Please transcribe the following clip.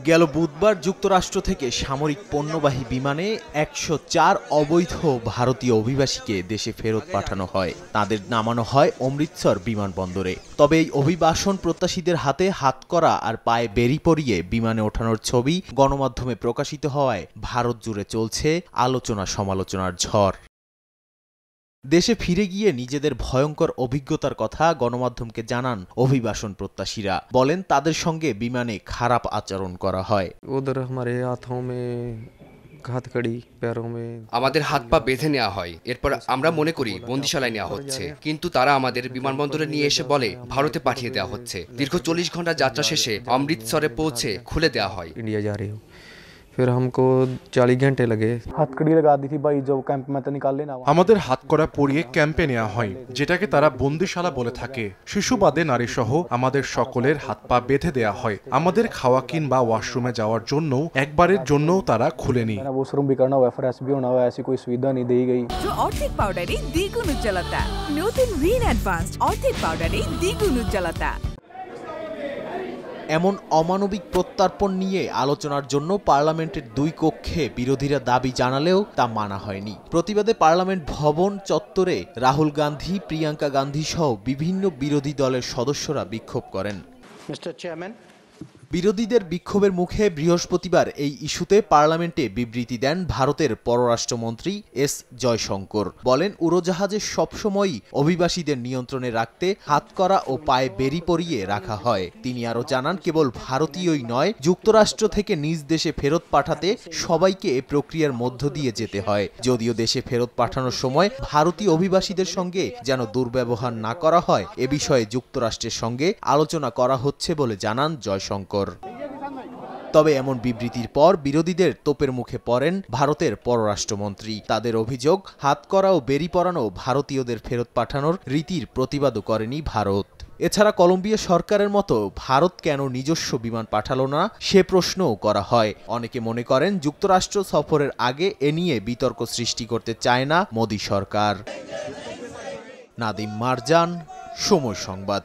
গেল বুধবার যুক্তরাষ্ট্র থেকে সামরিক পণ্যবাহী বিমানে ১০৪ অবৈধ ভারতীয় অভিবাসীকে দেশে ফেরত পাঠানো হয়। তাদের নামানো হয় অমৃতসর বিমানবন্দরে। তবে এই অভিবাসন প্রত্যাশীদের হাতে হাতকড়া আর পায়ে বেড়ি পরিয়ে বিমানে ওঠানোর ছবি গণমাধ্যমে প্রকাশিত হওয়ায় ভারত জুড়ে চলছে আলোচনা সমালোচনার ঝড়। দেশে ফিরে গিয়ে নিজেদের ভয়ঙ্কর অভিজ্ঞতার কথা গণমাধ্যমকে জানান অভিবাসন প্রত্যাশীরা। বলেন তাদের সঙ্গে বিমানে খারাপ আচরণ করা হয়। আমাদের হাত পা বেঁধে নেওয়া হয়, এরপর আমরা মনে করি বন্দিশালায় নেওয়া হচ্ছে, কিন্তু তারা আমাদের বিমানবন্দরে নিয়ে এসে বলে ভারতে পাঠিয়ে দেওয়া হচ্ছে। দীর্ঘ ৪০ ঘন্টা যাত্রা শেষে অমৃতসরে পৌঁছে খুলে দেওয়া হয়। इंडिया जा रहे हो फिर हमको 40 घंटे लगे। हथकड़ी लगा दी थी भाई जो कैंप में तो निकाले ना। আমাদের হাতকড়া পরিয়ে ক্যাম্পে নেওয়া হয়, যেটাকে তারা বন্দিশালা বলে থাকে। শিশুবাদে নারী সহ আমাদের সকলের হাত পা বেঁধে দেওয়া হয়। আমাদের খাওয়া কিংবা ওয়াশরুমে যাওয়ার জন্য একবারের জন্যও তারা খুলেনি। वॉशरूम भी करना हुआ, फ्रेश भी होना हुआ, ऐसी कोई सुविधा नहीं दी गई। অর্ধেক পাউডারে দ্বিগুণ উজ্জ্বলতা। নতুন রিন অ্যাডভান্সড অর্ধেক পাউডারে দ্বিগুণ উজ্জ্বলতা। এমন অমানবিক প্রত্যর্পণ নিয়ে আলোচনার জন্য পার্লামেন্টের দুই কক্ষে বিরোধীরা দাবি জানালেও তা মানা হয়নি। প্রতিবাদে পার্লামেন্ট ভবন চত্বরে রাহুল গান্ধী, প্রিয়াঙ্কা গান্ধী সহ বিভিন্ন বিরোধী দলের সদস্যরা বিক্ষোভ করেন। मिस्टर चेयरमैन, বিরোধীদের বিক্ষোভের মুখে বৃহস্পতিবার এই ইস্যুতে পার্লামেন্টে বিবৃতি দেন ভারতের পররাষ্ট্রমন্ত্রী এস জয়শঙ্কর। বলেন উড়োজাহাজে সবসময়ই অভিবাসীদের নিয়ন্ত্রণে রাখতে হাতকড়া ও পায়ে বেড়ি পরিয়ে রাখা হয়। তিনি আরও জানান কেবল ভারতীয়ই নয়, যুক্তরাষ্ট্র থেকে নিজ দেশে ফেরত পাঠাতে সবাইকে এ প্রক্রিয়ার মধ্য দিয়ে যেতে হয়। যদিও দেশে ফেরত পাঠানোর সময় ভারতীয় অভিবাসীদের সঙ্গে যেন দুর্ব্যবহার না করা হয় এ বিষয়ে যুক্তরাষ্ট্রের সঙ্গে আলোচনা করা হচ্ছে বলে জানান জয়শঙ্কর। তবে এমন বিবৃতির পর বিরোধীদের তোপের মুখে পড়েন ভারতের পররাষ্ট্রমন্ত্রী। তাদের অভিযোগ হাতকড়া ও বেড়ি পরানো ভারতীয়দের ফেরত পাঠানোর রীতির প্রতিবাদও করেনি ভারত। এছাড়া কলম্বিয়া সরকারের মতো ভারত কেন নিজস্ব বিমান পাঠালো না সে প্রশ্নও করা হয়। অনেকে মনে করেন যুক্তরাষ্ট্র সফরের আগে এ নিয়ে বিতর্ক সৃষ্টি করতে চায় না মোদি সরকার। নাদিম মারজান, সময় সংবাদ।